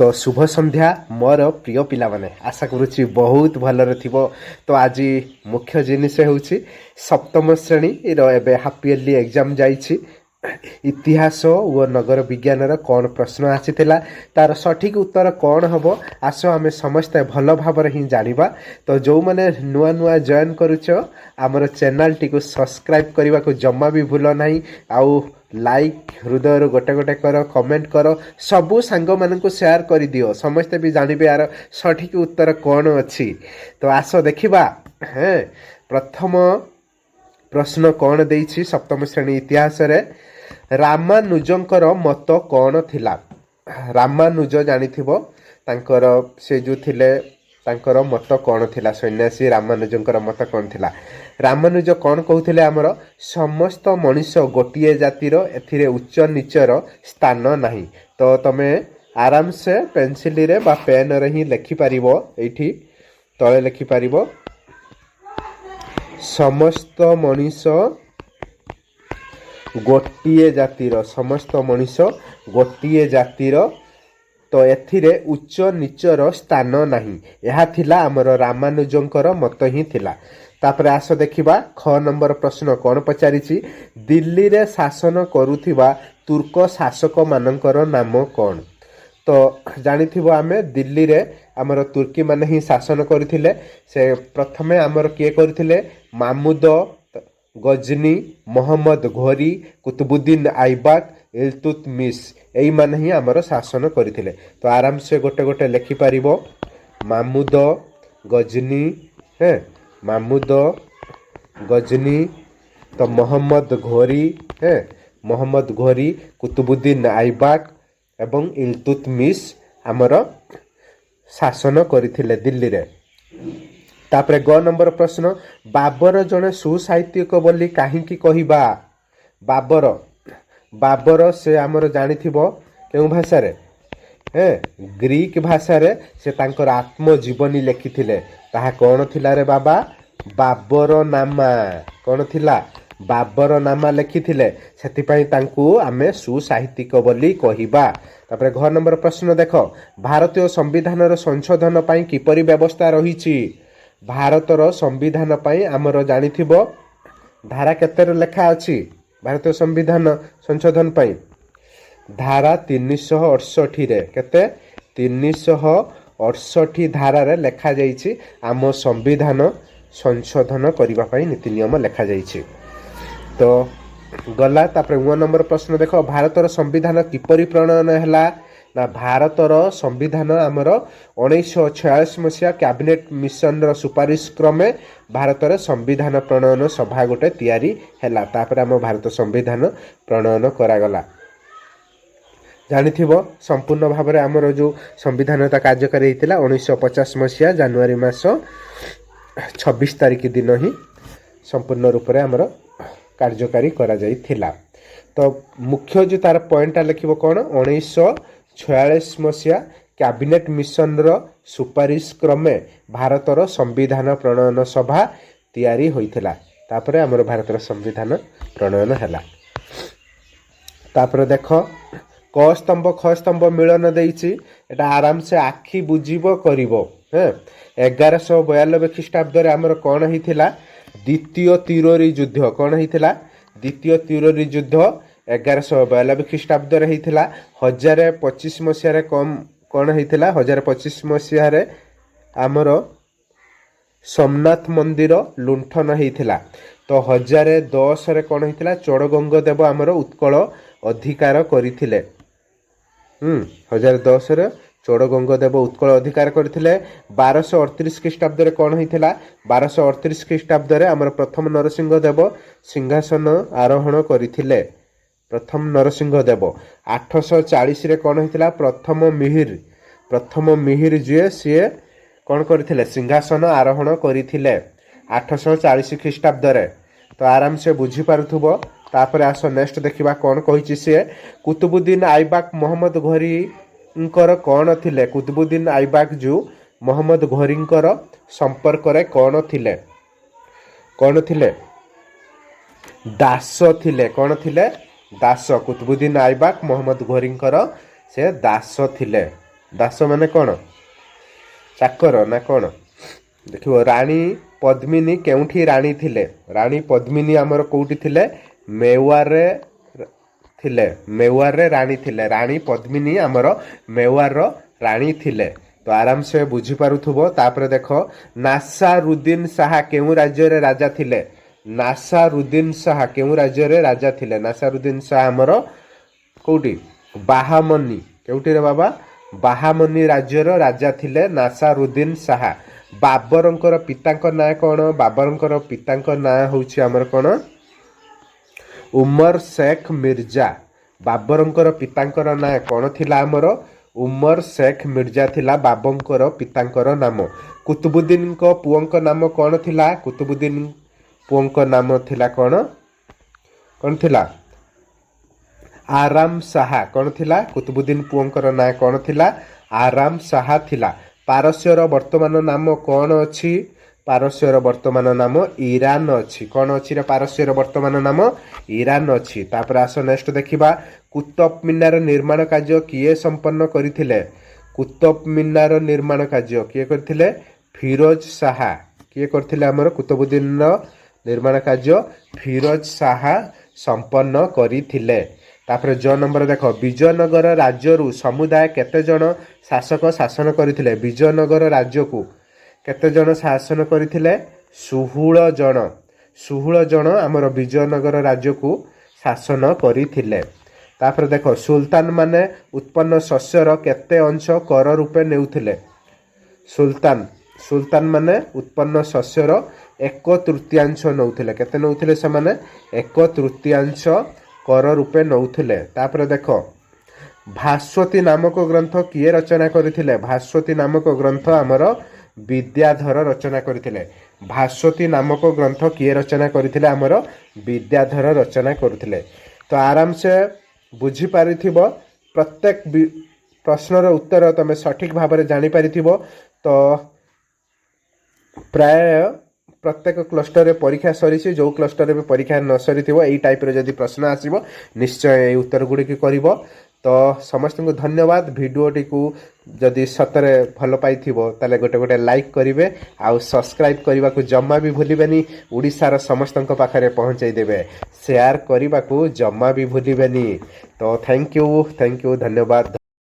तो शुभ संध्या मोर प्रिय पिला माने आशा करुच्ची बहुत भलरे थिबो। तो आज मुख्य जिनिस होउची सप्तम श्रेणी रे हाफ इयरली एग्जाम जाइछि। इतिहास व नगर विज्ञान कौन प्रश्न आसीथिला तार सठिक उत्तर कौन हबो आसो आमे समस्ते भल भाବରେ ही जानिबा। तो जो माने नुआ नुआ जॉइन करूछ आमर चैनल टी को सब्सक्राइब करने को जम्मा भी भूल नाही। आउ लाइक हृदय गोटे गोटे कर कमेंट कर सबू सांग मानक शेयर कर दियो समस्ते भी जानबे यार सठिक उत्तर कौन अच्छी। तो आस देखिबा हैं प्रथम प्रश्न कौन देइछि सप्तम श्रेणी इतिहास रे रामानुजंकर मत कौन थिला। रामानुज जानिथिबो तांकर से जो थिले तांकर मत कौन थिला सन्यासी रामानुजंकर मत कौन थिला। रामानुज कौन कहूथिले आमर समस्त मनुष्य गोटिए जातिर एथिरे उच्च नीचर स्थान नाही। तो तमे आराम से पेंसिल रे बा पेन रे ही लिखि पारिबो एठी तळे लिखि पारिबो समस्त मनुष्य गोटिए जातिर समस्त मनुष्य गोटिए जातिर तो एथिरे उच्च नीचर स्थान नाही। यह थिला आमर रामानुजंकर मत ही थिला। तापरे आस देखिबा ख नंबर प्रश्न कौन पचारिछि दिल्ली रे शासन करुथिबा तुर्क शासक मानकर नाम कौन। तो जानिथिबो आमे दिल्ली रे आमर तुर्की माने ही शासन करथिले। से प्रथमे आमर किए करथिले मामूद गजनी मोहम्मद घोरी कुतुबुद्दीन आइबाक इल्तुतमिश एई माने ही आमर शासन करथिले। तो आराम से गोटे गोटे लिखि पारिबो मामूद गजनी है मामूद गजनी तो मोहम्मद घोरी है मोहम्मद घोरी कुतुबुद्दीन आइबाक एवं इल्तुतमिश आमर शासन करथिले दिल्ली रे। तापरे ग नंबर प्रश्न बाबर जने सुसाहित्यिक बोली काहींकी कहिबा। बाबर बाबर से आमर जानिथिबो केउ भाषा रे ग्रीक भाषा रे से तांकर आत्मजीवनी लिखिथिले। ताहा कोन थिला रे बाबा बाबर नामा कोन थिला बाबर नामा लिखिथिले सेतिपई तांकू आमे सुसाहित्यिक बोली कहिबा। तापरे घ नंबर प्रश्न देखो भारतीय संविधान रो संशोधन पई किपरि व्यवस्था रहिछि। भारतर संविधान पई आमर जानिथिबो धारा केतेर लेखा अछि भारतीय संविधान संशोधन पई धारा 368 रे केते 368 धारा रे लेखा जाइछि आम संविधान संशोधन करबा पई नीति नियम लेखा जाइछि। तो गला तापर 1 नंबर प्रश्न देखो भारतर संविधान किपरि प्रणयन हैला ना भारतर संविधान आमर 1946 मसीहा कैबिनेट मिशन रो सुपारिश क्रमे भारतर संविधान प्रणयन सभा गोटे तैयारी हैला। तापर आम भारत संविधान प्रणयन करागला। जानिथिबो संपूर्ण भाव में आमर जो संविधानता कार्यकारी होता 1950 मसीहा जनवरी मास 26 तारिख दिन ही संपूर्ण रूप से आमर कार्यकारी करा जाइथिला। तो मुख्य जो तार पॉइंटा लिखिबो कौन 1946 मसीहा कैबिनेट मिशन रो सुपारिश क्रमे भारतर संविधान प्रणयन सभा तैयारी होइथिला। तापरे आमर भारतर संविधान प्रणयन हैला। तापरे देखो क स्तंभ ख स्तंभ मिलन देइछि एटा आराम से आखि बुझिबो करिवो। 1192 ख्रीष्टाब्द रे आमर कोन हिथिला द्वितीय तिरोरी युद्ध कौन होता द्वितीय तिरोरी युद्ध 1192 ख्रीष्टाब्द रे होता। 1025 मसीह कम कौन होता 1025 मसीह आमर सोमनाथ मंदिर लुंठन होता। तो 1010 रे कौन होता चोड़गंग देव आमर उत्कल अधिकार करथिले। 1010 रे चोड़गंग देव उत्कल अधिकार करथिले। 1238 ख्रीष्टाब्द रे कौन होता 1238 ख्रीष्टाब्द रे आमर प्रथम नरसिंह देव सिंहासन आरोहण करथिले। प्रथम नरसिंह देव 840 रे कौन होता प्रथम मिहिर जे सीए कौन करथिले सिंहासन आरोहण करथिले 840 ख्रीष्टाब्द रे। तो आराम से बुझी पारुथबो। तापर आस नेक्स्ट देखिबा कौन कहिछि से कुतुबुद्दीन आइबाक मोहम्मद घोरी इंकर कौन थिले। कुतुबुद्दीन आइबाक जो मोहम्मद घोरींकर संपर्क रे कौन थिले दास थिले। कौन थिले दास कुतुबुद्दीन आइबाक मोहम्मद घोरींकर से दास थिले। ଦାସ ମାନେ କ'ଣ? ଚାକର ନା କ'ଣ? ଦେଖିବ ରାଣୀ ପଦ୍ମିନୀ କେଉଁଠି ରାଣୀ ଥିଲେ? ରାଣୀ ପଦ୍ମିନୀ ଆମର କେଉଁଠି ଥିଲେ? ମେୱାରରେ ଥିଲେ। ମେୱାରରେ ରାଣୀ ଥିଲେ। ରାଣୀ ପଦ୍ମିନୀ ଆମର ମେୱାରର ରାଣୀ ଥିଲେ। ତ ଆରାମସେ ବୁଝିପାରୁଥିବ। ତାପରେ ଦେଖ ନାସାରୁଦ୍ଦିନ ଶାହା କେଉଁ ରାଜ୍ୟରେ ରାଜା ଥିଲେ? ନାସାରୁଦ୍ଦିନ ଶାହା କେଉଁ ରାଜ୍ୟରେ ରାଜା ଥିଲେ? ନାସାରୁଦ୍ଦିନ ଶାହା ଆମର କେଉଁଠି? ବାହାମନି। କେଉଁଠିରେ ବାବା? ବାହାମନି ରାଜ୍ୟର ରାଜା ଥିଲେ ନାସାରୁଦ୍ଦିନ ଶାହା। ବାବରଙ୍କର ପିତାଙ୍କ ନାଁ କ'ଣ? ବାବରଙ୍କର ପିତାଙ୍କ ନାଁ ହେଉଛି ଆମର କ'ଣ? ଉମର ଶେଖ ମିର୍ଜା। ବାବରଙ୍କର ପିତାଙ୍କର ନାଁ କ'ଣ ଥିଲା ଆମର? ଉମର ଶେଖ ମିର୍ଜା ଥିଲା ବାବରଙ୍କର ପିତାଙ୍କର ନାମ। କୁତୁବୁଦ୍ଦିନଙ୍କ ପୁଅଙ୍କ ନାମ କ'ଣ ଥିଲା? କୁତୁବୁଦ୍ଦିନ ପୁଅଙ୍କ ନାମ ଥିଲା କ'ଣ? କ'ଣ ଥିଲା? ଆରାମ ଶାହା। କ'ଣ ଥିଲା? କୁତୁବୁଦ୍ଦିନ ପୁଅଙ୍କର ନାଁ କ'ଣ ଥିଲା? ଆରାମ ଶାହା ଥିଲା। ପାରସ୍ୟର ବର୍ତ୍ତମାନ ନାମ କ'ଣ ଅଛି? ପାରସ୍ୟର ବର୍ତ୍ତମାନ ନାମ ଇରାନ ଅଛି। କ'ଣ ଅଛି ରେ? ପାରସ୍ୟର ବର୍ତ୍ତମାନ ନାମ ଇରାନ ଅଛି। ତାପରେ ଆସ ନେକ୍ସଟ ଦେଖିବା କୁତବ ମିନାର ନିର୍ମାଣ କାର୍ଯ୍ୟ କିଏ ସମ୍ପନ୍ନ କରିଥିଲେ? କୁତବ ମିନାର ନିର୍ମାଣ କାର୍ଯ୍ୟ କିଏ କରିଥିଲେ? ଫିରୋଜ ଶାହା। କିଏ କରିଥିଲେ ଆମର? କୁତୁବୁଦ୍ଦିନର ନିର୍ମାଣ କାର୍ଯ୍ୟ ଫିରୋଜ ଶାହା ସମ୍ପନ୍ନ କରିଥିଲେ। ତାପରେ ଜ ନମ୍ବର ଦେଖ ବିଜୟନଗର ରାଜ୍ୟରୁ ସମୁଦାୟ କେତେ ଜଣ ଶାସକ ଶାସନ କରିଥିଲେ? ବିଜୟନଗର ରାଜ୍ୟକୁ କେତେ ଜଣ ଶାସନ କରିଥିଲେ? 16 ଜଣ। 16 ଜଣ ଆମର ବିଜୟନଗର ରାଜ୍ୟକୁ ଶାସନ କରିଥିଲେ। ତାପରେ ଦେଖ ସୁଲତାନ ମାନେ ଉତ୍ପନ୍ନ ଶସ୍ୟର କେତେ ଅଂଶ କର ରୂପେ ନେଉଥିଲେ? ସୁଲତାନ ମାନେ ଉତ୍ପନ୍ନ ଶସ୍ୟର 1/3 ନେଉଥିଲେ। କେତେ ନେଉଥିଲେ ସେମାନେ? 1/3 କର ରୂପେ ନେଉଥିଲେ। ତାପରେ ଦେଖ ଭାସ୍ୱତୀ ନାମକ ଗ୍ରନ୍ଥ କିଏ ରଚନା କରିଥିଲେ? ଭାସ୍ୱତୀ ନାମକ ଗ୍ରନ୍ଥ ଆମର ବିଦ୍ୟାଧର ରଚନା କରିଥିଲେ। ଭାସ୍ୱତୀ ନାମକ ଗ୍ରନ୍ଥ କିଏ ରଚନା କରିଥିଲେ? ଆମର ବିଦ୍ୟାଧର ରଚନା କରୁଥିଲେ। ତ ଆରାମସେ ବୁଝିପାରିଥିବ। ପ୍ରତ୍ୟେକ ପ୍ରଶ୍ନର ଉତ୍ତର ତମେ ସଠିକ ଭାବରେ ଜାଣିପାରିଥିବ। ତ ପ୍ରାୟ ପ୍ରତ୍ୟେକ କ୍ଲଷ୍ଟରରେ ପରୀକ୍ଷା ସରିଛି। ଯେଉଁ କ୍ଲଷ୍ଟରରେ ବି ପରୀକ୍ଷା ନ ସରିଥିବ ଏଇ ଟାଇପ୍ର ଯଦି ପ୍ରଶ୍ନ ଆସିବ ନିଶ୍ଚୟ ଏଇ ଉତ୍ତର ଗୁଡ଼ିକ କରିବ। ତ ସମସ୍ତଙ୍କୁ ଧନ୍ୟବାଦ। ଭିଡ଼ିଓଟିକୁ ଯଦି ସତରେ ଭଲ ପାଇଥିବ ତାହେଲେ ଗୋଟେ ଲାଇକ୍ କରିବେ ଆଉ ସବସ୍କ୍ରାଇବ୍ କରିବାକୁ ଜମା ବି ଭୁଲିବେନି। ଓଡ଼ିଶାର ସମସ୍ତଙ୍କ ପାଖରେ ପହଞ୍ଚାଇ ଦେବେ। ସେୟାର କରିବାକୁ ଜମା ବି ଭୁଲିବେନି। ତ ଥ୍ୟାଙ୍କ ୟୁ ଧନ୍ୟବାଦ।